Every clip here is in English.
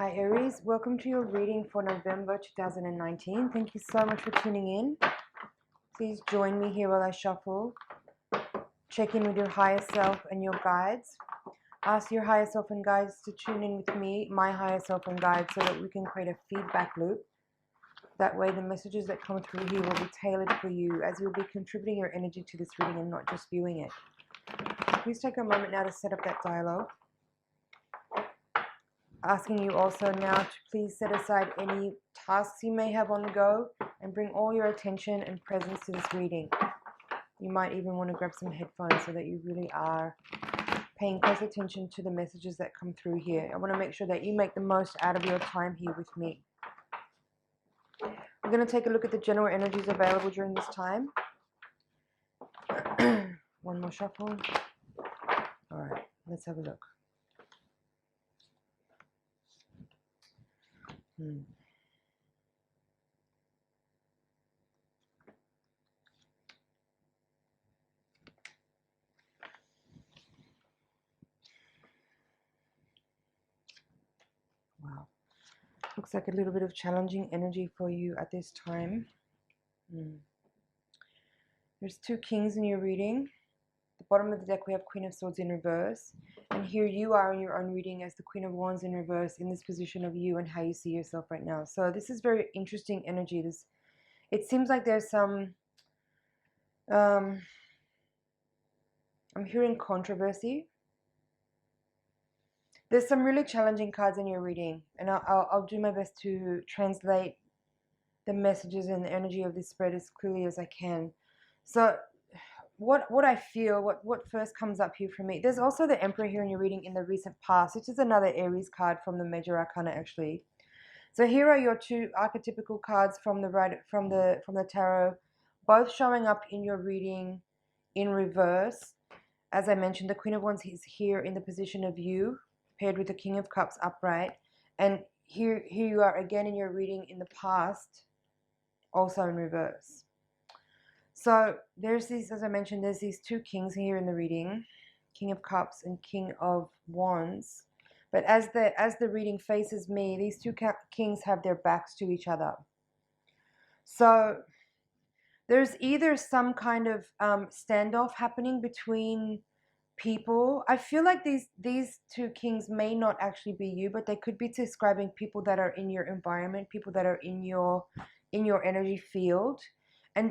Hi Aries, welcome to your reading for November 2019. Thank you so much for tuning in. Please join me here while I shuffle. Check in with your higher self and your guides. Ask your higher self and guides to tune in with me, my higher self and guides, so that we can create a feedback loop. That way the messages that come through here will be tailored for you, as you'll be contributing your energy to this reading and not just viewing it. Please take a moment now to set up that dialogue. Asking you also now to please set aside any tasks you may have on the go and bring all your attention and presence to this reading. You might even want to grab some headphones so that you really are paying close attention to the messages that come through here. I want to make sure that you make the most out of your time here with me. We're going to take a look at the general energies available during this time. One more shuffle. All right, let's have a look. Wow. Looks like a little bit of challenging energy for you at this time. There's two kings in your reading. At the bottom of the deck we have Queen of Swords in reverse. And here you are in your own reading as the Queen of Wands in reverse, in this position of you and how you see yourself right now. So this is very interesting energy. It seems like there's some... I'm hearing controversy. There's some really challenging cards in your reading, and I'll do my best to translate the messages and the energy of this spread as clearly as I can. So what I feel, what first comes up here for me, there's also the Emperor here in your reading in the recent past, which is another Aries card from the Major Arcana actually. So here are your two archetypical cards from the tarot, both showing up in your reading in reverse. As I mentioned, the Queen of Wands is here in the position of you, paired with the King of Cups upright, and here you are again in your reading in the past, also in reverse. So there's these, as I mentioned, there's these two kings here in the reading, King of Cups and King of Wands. But as the reading faces me, these two kings have their backs to each other. So there's either some kind of standoff happening between people. I feel like these two kings may not actually be you, but they could be describing people that are in your environment, people that are in your energy field, and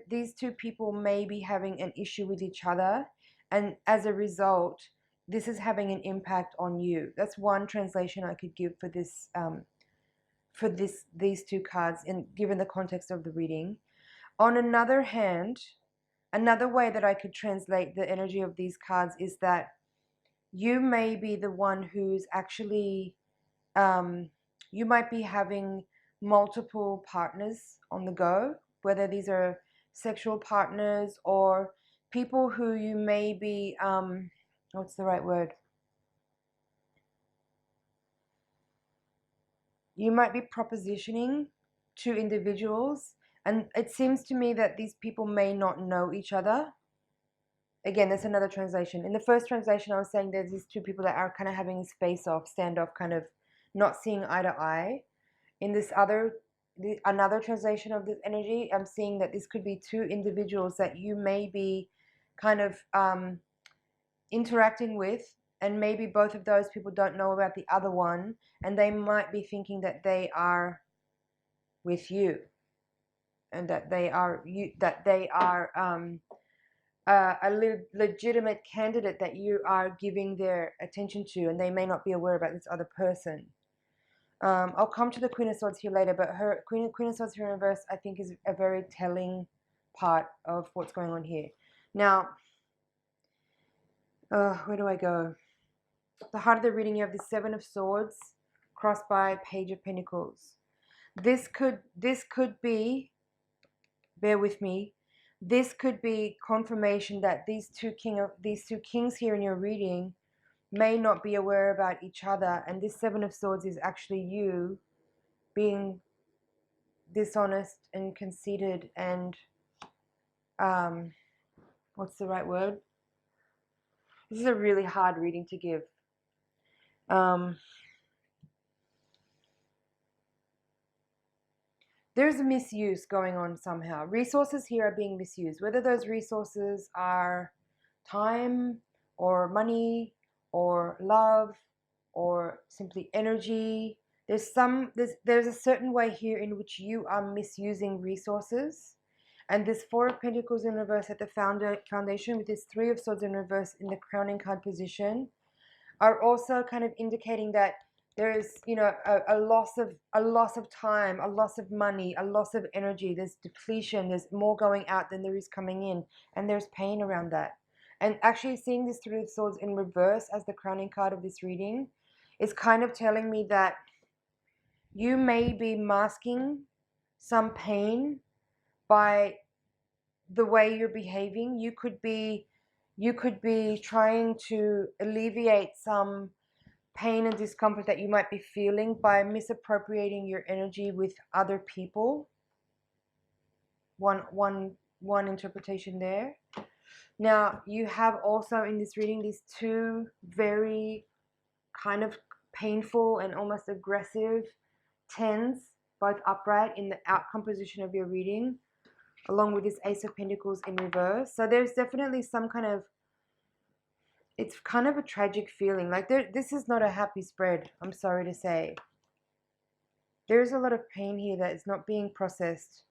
these two people may be having an issue with each other, and as a result this is having an impact on you. That's one translation I could give for this these two cards, and given the context of the reading. On another hand, another way that I could translate the energy of these cards is that you may be the one who's actually, you might be having multiple partners on the go, whether these are sexual partners or people who you may be, what's the right word? You might be propositioning to individuals. And it seems to me that these people may not know each other. Again, that's another translation. In the first translation, I was saying there's these two people that are kind of having this face-off, standoff, kind of not seeing eye to eye. In this another translation of this energy, I'm seeing that this could be two individuals that you may be kind of interacting with, and maybe both of those people don't know about the other one, and they might be thinking that they are with you, and that they are a legitimate candidate that you are giving their attention to, and they may not be aware about this other person. I'll come to the Queen of Swords here later, but her Queen of Swords here in reverse, I think, is a very telling part of what's going on here. Now, where do I go? The heart of the reading, you have the Seven of Swords crossed by Page of Pentacles. This could be, bear with me, this could be confirmation that these two kings here in your reading may not be aware about each other, and this Seven of Swords is actually you being dishonest and conceited and what's the right word? This is a really hard reading to give. there's a misuse going on somehow. Resources here are being misused, whether those resources are time or money or love or simply energy. There's a certain way here in which you are misusing resources. And this Four of Pentacles in reverse at the foundation with this Three of Swords in reverse in the crowning card position are also kind of indicating that there is, you know, a loss of time, a loss of money, a loss of energy. There's depletion. There's more going out than there is coming in, and there's pain around that. And actually seeing this Three of Swords in reverse as the crowning card of this reading is kind of telling me that you may be masking some pain by the way you're behaving. You could be trying to alleviate some pain and discomfort that you might be feeling by misappropriating your energy with other people. One interpretation there. Now, you have also in this reading these two very kind of painful and almost aggressive tens, both upright in the outcome position of your reading, along with this Ace of Pentacles in reverse. So there's definitely some kind of, it's kind of a tragic feeling. Like this is not a happy spread, I'm sorry to say. There's a lot of pain here that is not being processed.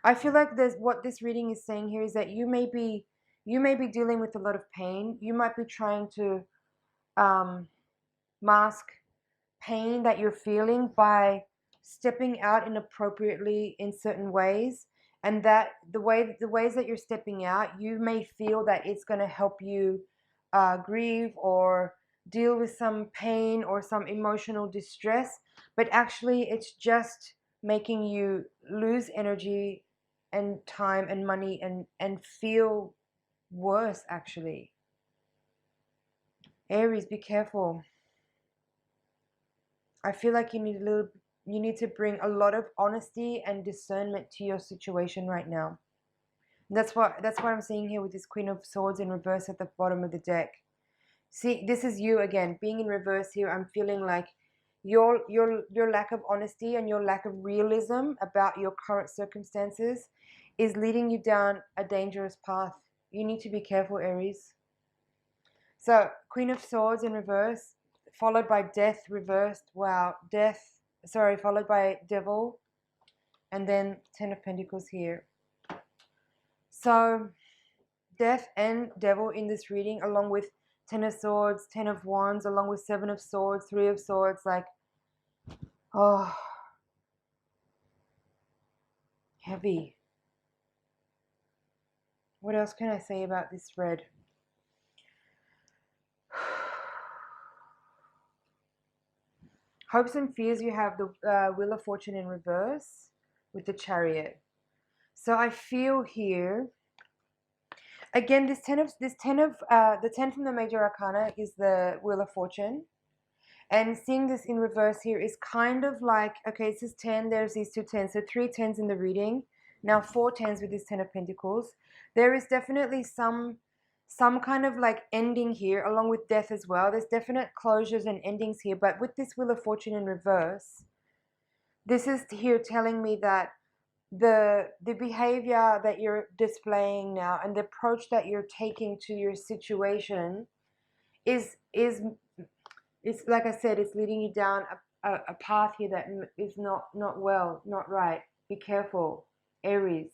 I feel like what this reading is saying here is that you may be dealing with a lot of pain. You might be trying to mask pain that you're feeling by stepping out inappropriately in certain ways, and that the ways that you're stepping out, you may feel that it's going to help you grieve or deal with some pain or some emotional distress, but actually it's just making you lose energy and time and money and feel worse actually. Aries, be careful. I feel like you need to bring a lot of honesty and discernment to your situation right now. That's what I'm seeing here with this Queen of Swords in reverse at the bottom of the deck. See, this is you again being in reverse here. I'm feeling like your lack of honesty and your lack of realism about your current circumstances is leading you down a dangerous path. You need to be careful, Aries. So, Queen of Swords in reverse, followed by Death reversed. Wow, followed by Devil, and then Ten of Pentacles here. So, Death and Devil in this reading, along with Ten of Swords, Ten of Wands, along with Seven of Swords, Three of Swords, like, oh, heavy. What else can I say about this spread? Hopes and fears, you have the Wheel of Fortune in reverse with the Chariot. So I feel here, again, the 10 from the Major Arcana is the Wheel of Fortune. And seeing this in reverse here is kind of like, okay, it says 10, there's these two 10s. So 3 10s in the reading. Now 4 10s with this 10 of Pentacles. There is definitely some kind of like ending here, along with death as well. There's definite closures and endings here. But with this Wheel of Fortune in reverse, this is here telling me that the behavior that you're displaying now and the approach that you're taking to your situation is like I said, it's leading you down a path here that is not well, not right. Be careful, Aries.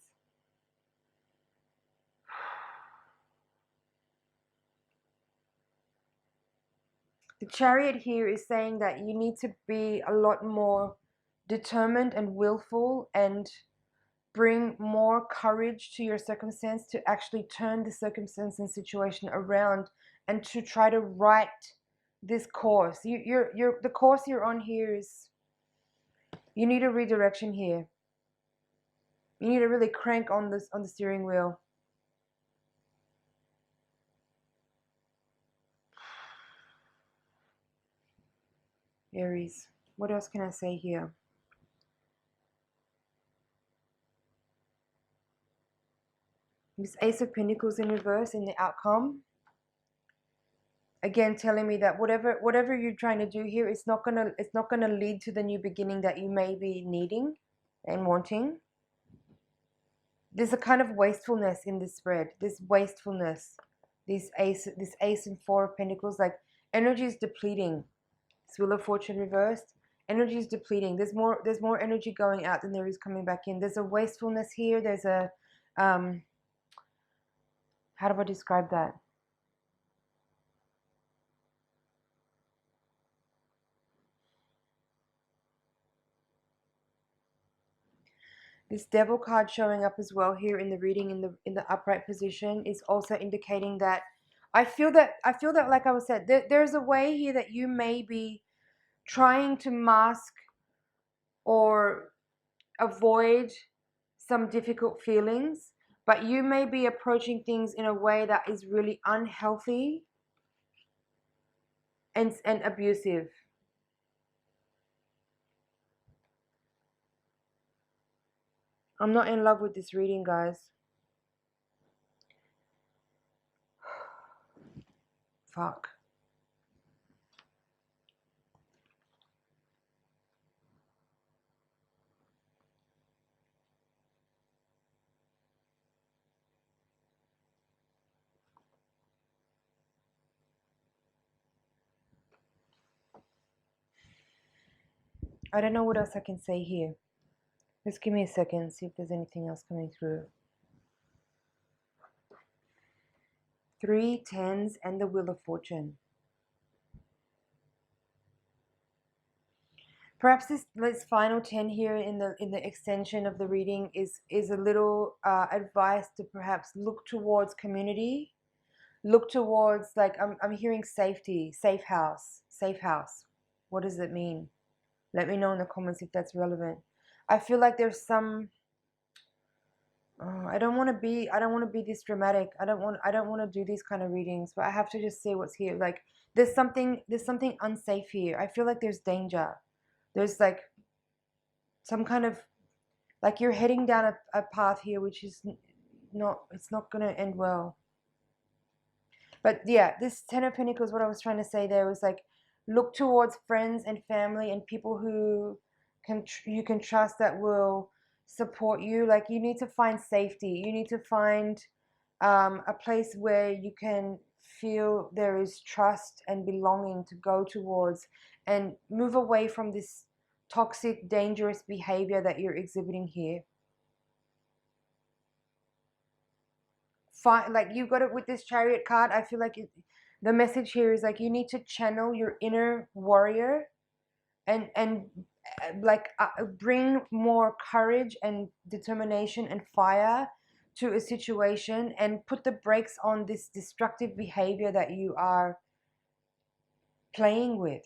The Chariot here is saying that you need to be a lot more determined and willful and bring more courage to your circumstance to actually turn the circumstance and situation around and to try to right this course. The course you're on here is, you need a redirection here. You need to really crank on the steering wheel. Aries, what else can I say here? This Ace of Pentacles in reverse in the outcome. Again, telling me that whatever you're trying to do here, it's not gonna lead to the new beginning that you may be needing. and wanting. There's a kind of wastefulness in this spread. This wastefulness, this ace and four of pentacles, like energy is depleting. This wheel of fortune reversed. Energy is depleting. There's more energy going out than there is coming back in. There's a wastefulness here. There's a how do I describe that? This devil card showing up as well here in the reading in the upright position is also indicating that I feel that like I was said, there's a way here that you may be trying to mask or avoid some difficult feelings, but you may be approaching things in a way that is really unhealthy and abusive. I'm not in love with this reading, guys. Fuck. I don't know what else I can say here. Just give me a second, see if there's anything else coming through. 3 tens and the wheel of fortune. Perhaps this final 10 here in the extension of the reading is a little advice to perhaps look towards community, look towards, like, I'm hearing safety, safe house. What does it mean? Let me know in the comments if that's relevant. I feel like there's some I don't want to be this dramatic. I don't want to do these kind of readings, but I have to just say what's here. Like, there's something unsafe here. I feel like there's danger. There's like some kind of, like, you're heading down a path here which is it's not going to end well. But yeah, this 10 of Pentacles, what I was trying to say there was, like, look towards friends and family and people who you can trust that will support you. Like, you need to find safety. You need to find a place where you can feel there is trust and belonging to go towards, and move away from this toxic, dangerous behavior that you're exhibiting here. Like, you got it with this Chariot card. I feel like the message here is, like, you need to channel your inner warrior and like bring more courage and determination and fire to a situation, and put the brakes on this destructive behavior that you are playing with.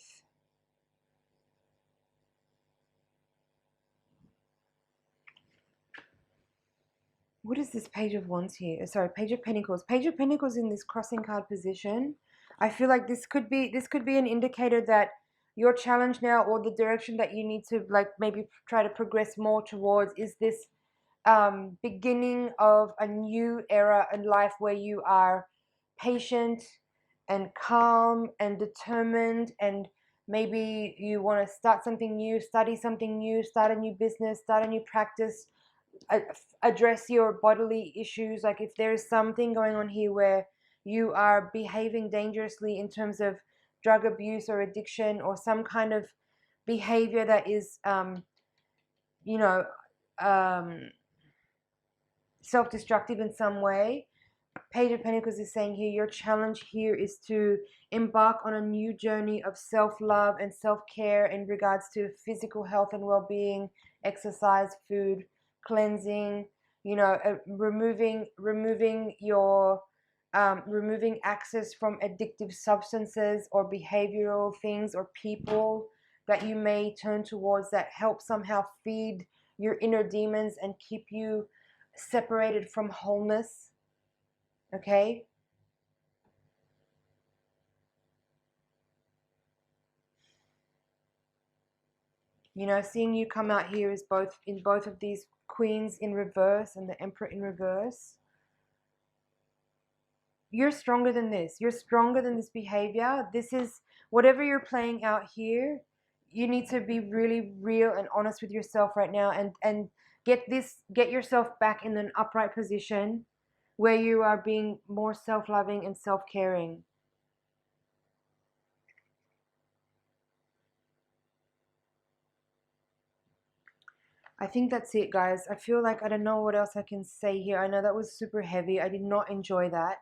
What is this Page of Wands here? Sorry, Page of Pentacles. Page of Pentacles in this crossing card position. I feel like this could be an indicator that your challenge now, or the direction that you need to, like, maybe try to progress more towards, is this beginning of a new era in life where you are patient and calm and determined, and maybe you want to start something new, study something new, start a new business, start a new practice, address your bodily issues. Like, if there's something going on here where you are behaving dangerously in terms of drug abuse or addiction, or some kind of behavior that is self-destructive in some way, Page of Pentacles is saying here, your challenge here is to embark on a new journey of self-love and self-care in regards to physical health and well-being, exercise, food, cleansing, removing your removing access from addictive substances or behavioral things or people that you may turn towards that help somehow feed your inner demons and keep you separated from wholeness. Okay? Seeing you come out here is in both of these Queens in reverse and the Emperor in reverse. You're stronger than this. You're stronger than this behavior. This is, whatever you're playing out here, you need to be really real and honest with yourself right now, and get yourself back in an upright position where you are being more self-loving and self-caring. I think that's it, guys. I feel like I don't know what else I can say here. I know that was super heavy. I did not enjoy that.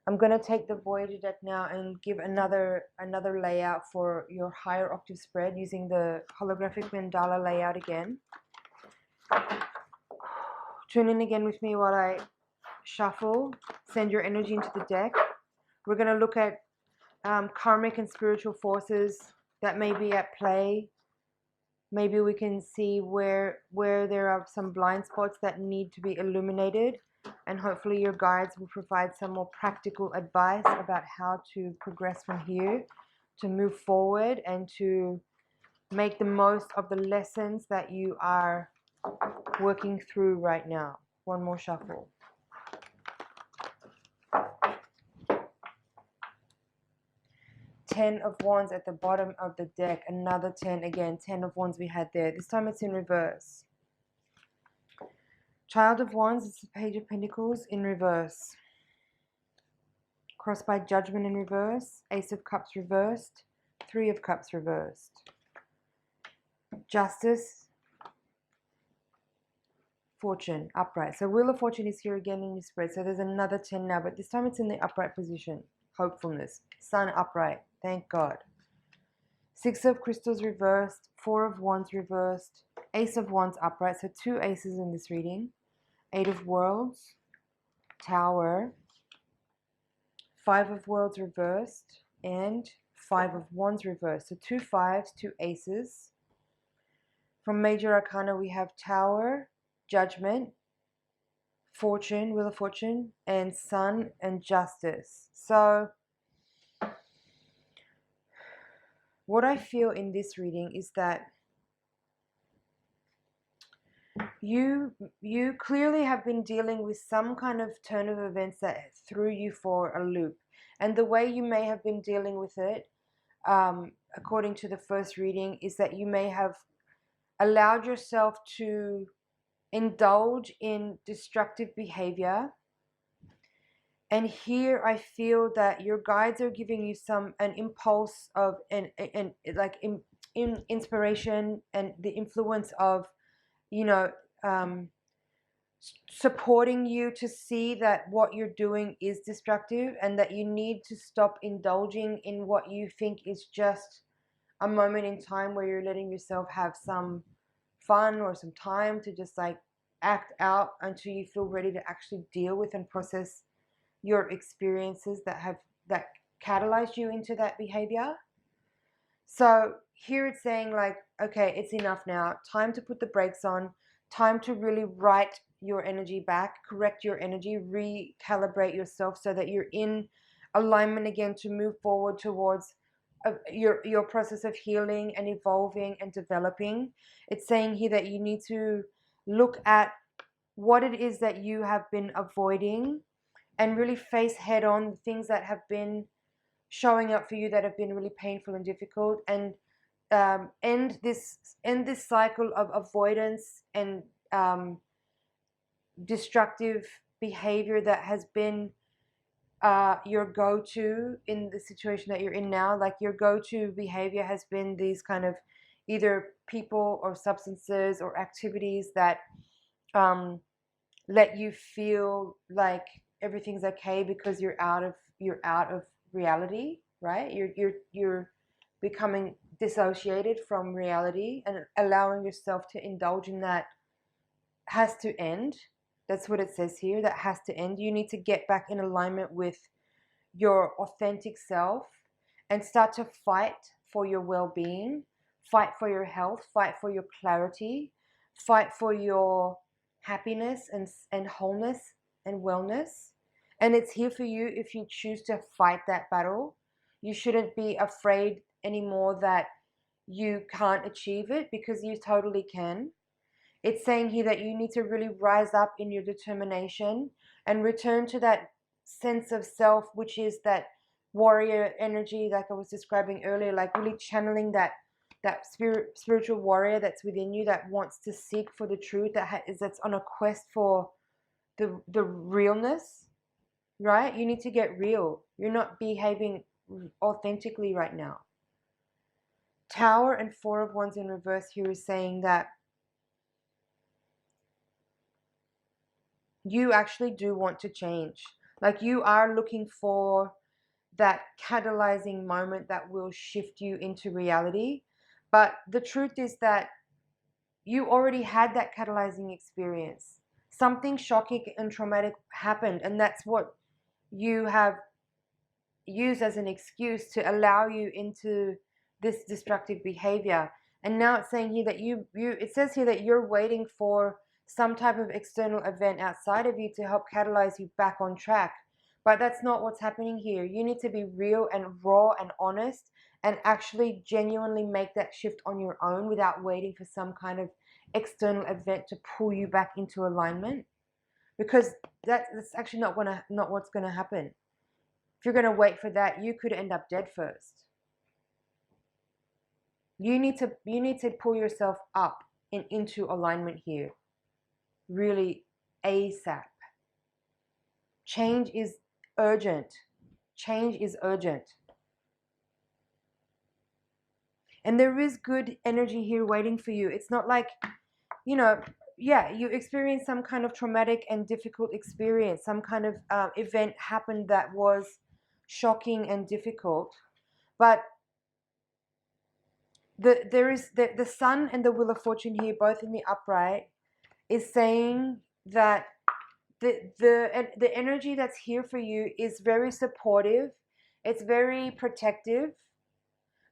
I'm going to take the Voyager deck now and give another layout for your higher octave spread using the Holographic Mandala layout again. Tune in again with me while I shuffle. Send your energy into the deck. We're going to look at karmic and spiritual forces that may be at play. Maybe we can see where there are some blind spots that need to be illuminated, and hopefully your guides will provide some more practical advice about how to progress from here, to move forward, and to make the most of the lessons that you are working through right now. One more shuffle. Ten of Wands at the bottom of the deck. Another 10 again. 10 of Wands we had there. This time it's in reverse. Child of Wands, it's the Page of Pentacles in reverse. Crossed by Judgment in reverse. Ace of Cups reversed. Three of Cups reversed. Justice. Fortune upright. So Wheel of Fortune is here again in your spread. So there's another 10 now, but this time it's in the upright position. Hopefulness. Sun upright. Thank God. Six of Crystals reversed. Four of Wands reversed. Ace of Wands upright. So two aces in this reading. Eight of Worlds. Tower. Five of Worlds reversed. And Five of Wands reversed. So two fives, two aces. From Major Arcana we have Tower, Judgment, Fortune, Wheel of Fortune, and Sun and Justice. So what I feel in this reading is that you clearly have been dealing with some kind of turn of events that threw you for a loop. And the way you may have been dealing with it, according to the first reading, is that you may have allowed yourself to indulge in destructive behavior. And here I feel that your guides are giving you an impulse of inspiration and the influence of, you know, supporting you to see that what you're doing is destructive, and that you need to stop indulging in what you think is just a moment in time where you're letting yourself have some fun or some time to just like act out until you feel ready to actually deal with and process your experiences that catalyzed you into that behavior. So here it's saying like, okay, it's enough now. Time to put the brakes on. Time to really write your energy back, correct your energy, recalibrate yourself so that you're in alignment again to move forward towards your process of healing and evolving and developing. It's saying here that you need to look at what it is that you have been avoiding and really face head on the things that have been showing up for you that have been really painful and difficult, and end this cycle of avoidance and destructive behavior that has been your go-to in the situation that you're in now. Like your go-to behavior has been these kind of either people or substances or activities that let you feel like everything's okay because you're out of reality, right? You're becoming dissociated from reality, and allowing yourself to indulge in that has to end. That's what it says here. That has to end. You need to get back in alignment with your authentic self and start to fight for your well-being, fight for your health, fight for your clarity, fight for your happiness and wholeness and wellness. And it's here for you if you choose to fight that battle. You shouldn't be afraid anymore that you can't achieve it, because you totally can. It's saying here that you need to really rise up in your determination and return to that sense of self, which is that warrior energy, like I was describing earlier, like really channeling that that spiritual warrior that's within you that wants to seek for the truth, that's on a quest for the realness, right? You need to get real. You're not behaving authentically right now. Tower and Four of Wands in reverse here is saying that you actually do want to change. Like, you are looking for that catalyzing moment that will shift you into reality. But the truth is that you already had that catalyzing experience. Something shocking and traumatic happened, and that's what you have used as an excuse to allow you into this destructive behavior. And now it's saying here that it says here that you're waiting for some type of external event outside of you to help catalyze you back on track. But that's not what's happening here. You need to be real and raw and honest and actually genuinely make that shift on your own without waiting for some kind of external event to pull you back into alignment. Because that's actually not what's gonna happen. If you're gonna wait for that, you could end up dead first. You need to pull yourself up and into alignment here. Really ASAP. Change is urgent. Change is urgent. And there is good energy here waiting for you. It's not like, yeah, you experienced some kind of traumatic and difficult experience. Some kind of event happened that was shocking and difficult. But there is the Sun and the Wheel of Fortune here, both in the upright, is saying that the energy that's here for you is very supportive. It's very protective.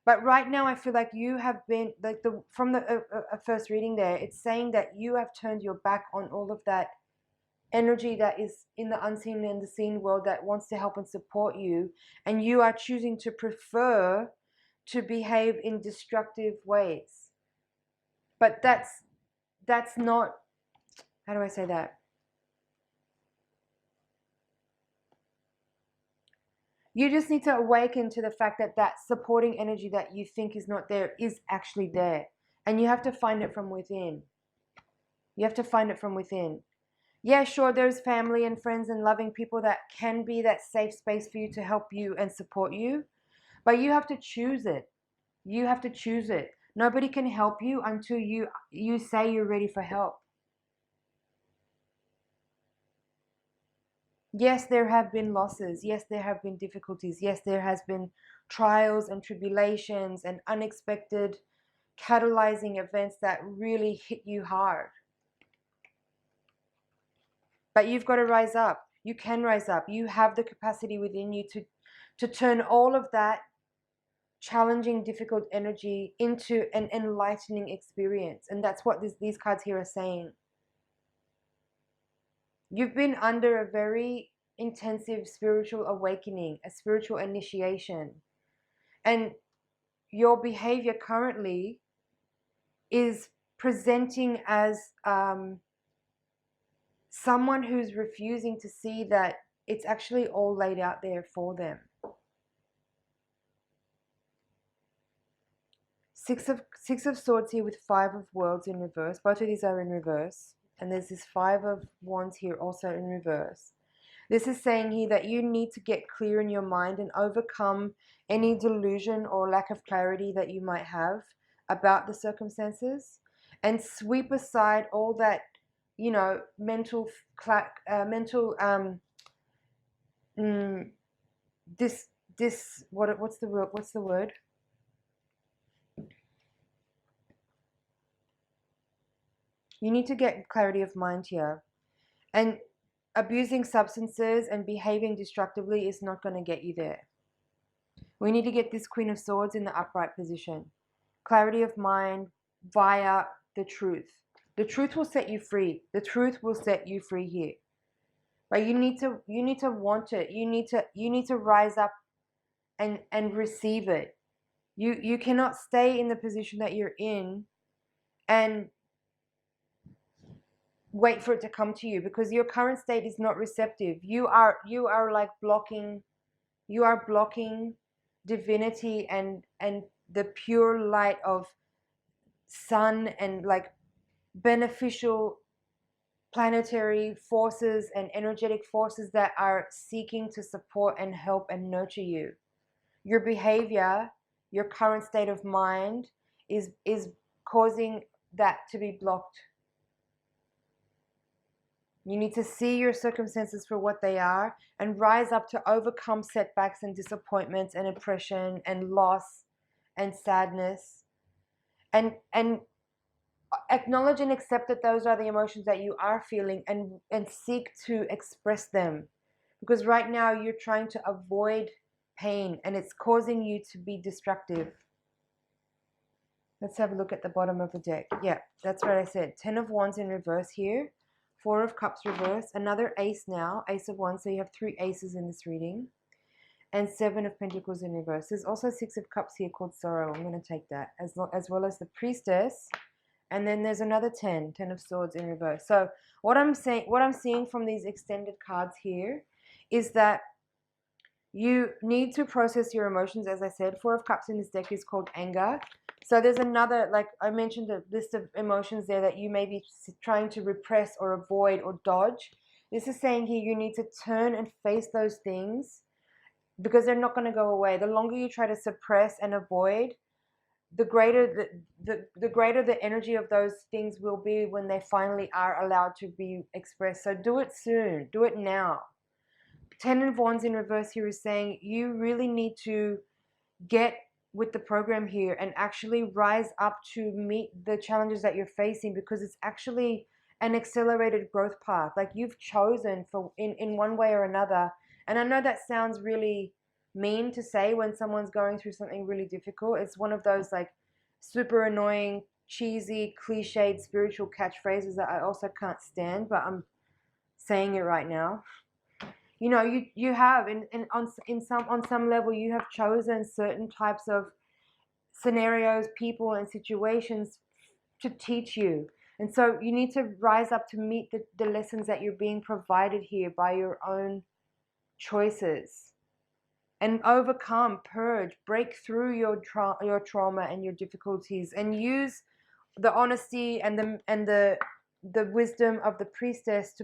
But right now, I feel like you have been, like, from the first reading there, it's saying that you have turned your back on all of that energy that is in the unseen and the seen world that wants to help and support you, and you are choosing to prefer to behave in destructive ways. But that's not, how do I say that? You just need to awaken to the fact that that supporting energy that you think is not there is actually there. And you have to find it from within. You have to find it from within. Yeah, sure, there's family and friends and loving people that can be that safe space for you to help you and support you. But you have to choose it. You have to choose it. Nobody can help you until you say you're ready for help. Yes, there have been losses. Yes, there have been difficulties. Yes, there has been trials and tribulations and unexpected catalyzing events that really hit you hard. But you've got to rise up. You can rise up. You have the capacity within you to turn all of that challenging, difficult energy into an enlightening experience. And that's what these cards here are saying. You've been under a very intensive spiritual awakening, a spiritual initiation. And your behavior currently is presenting as someone who's refusing to see that it's actually all laid out there for them. Six of Swords here with Five of Worlds in reverse. Both of these are in reverse. And there's this Five of Wands here also in reverse. This is saying here that you need to get clear in your mind and overcome any delusion or lack of clarity that you might have about the circumstances, and sweep aside all that, mental what's the word? You need to get clarity of mind here. And abusing substances and behaving destructively is not going to get you there. We need to get this Queen of Swords in the upright position. Clarity of mind via the truth. The truth will set you free. The truth will set you free here. But you need to want it. You need to rise up and receive it. You cannot stay in the position that you're in and wait for it to come to you, because your current state is not receptive. You are like blocking divinity and the pure light of sun and like beneficial planetary forces and energetic forces that are seeking to support and help and nurture you. Your behavior, your current state of mind is causing that to be blocked. You need to see your circumstances for what they are and rise up to overcome setbacks and disappointments and oppression and loss and sadness, and acknowledge and accept that those are the emotions that you are feeling, and seek to express them, because right now you're trying to avoid pain and it's causing you to be destructive. Let's have a look at the bottom of the deck. Yeah, that's what I said. 10 of Wands in reverse here. 4 of Cups reverse. Another ace now. Ace of Wands. So you have 3 aces in this reading. And 7 of Pentacles in reverse. There's also 6 of Cups here called Sorrow. I'm going to take that. As well as the Priestess. And then there's another 10 of Swords in reverse. So what I'm seeing from these extended cards here is that you need to process your emotions. As I said, 4 of Cups in this deck is called anger. So there's another, like I mentioned, a list of emotions there that you may be trying to repress or avoid or dodge. This is saying here you need to turn and face those things, because they're not going to go away. The longer you try to suppress and avoid, the greater the greater the energy of those things will be when they finally are allowed to be expressed. So do it soon. Do it now. 10 of Wands in reverse here is saying you really need to get with the program here and actually rise up to meet the challenges that you're facing, because it's actually an accelerated growth path. Like you've chosen for in one way or another. And I know that sounds really mean to say when someone's going through something really difficult. It's one of those like super annoying, cheesy, cliched spiritual catchphrases that I also can't stand, but I'm saying it right now. You know, you have on some level you have chosen certain types of scenarios, people, and situations to teach you, and so you need to rise up to meet the lessons that you're being provided here by your own choices, and overcome, purge, break through your trauma and your difficulties, and use the honesty and the wisdom of the Priestess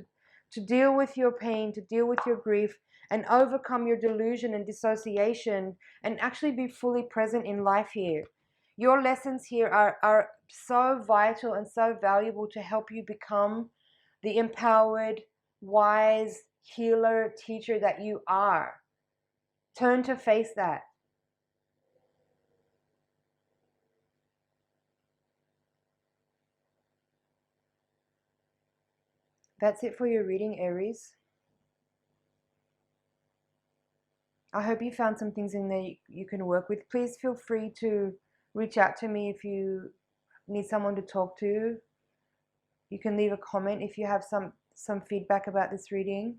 to deal with your pain, to deal with your grief, and overcome your delusion and dissociation, and actually be fully present in life here. Your lessons here are so vital and so valuable to help you become the empowered, wise, healer, teacher that you are. Turn to face that. That's it for your reading, Aries. I hope you found some things in there you can work with. Please feel free to reach out to me if you need someone to talk to. You can leave a comment if you have some feedback about this reading.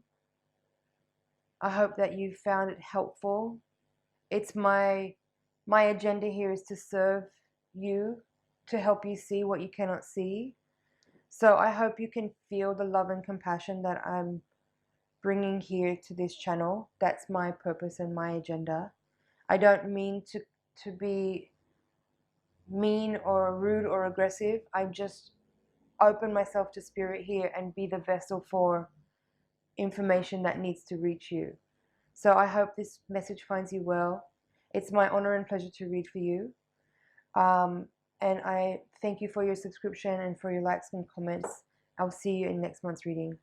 I hope that you found it helpful. It's my agenda here is to serve you, to help you see what you cannot see. So I hope you can feel the love and compassion that I'm bringing here to this channel. That's my purpose and my agenda. I don't mean to be mean or rude or aggressive. I just open myself to spirit here and be the vessel for information that needs to reach you. So I hope this message finds you well. It's my honor and pleasure to read for you. And I thank you for your subscription and for your likes and comments. I'll see you in next month's reading.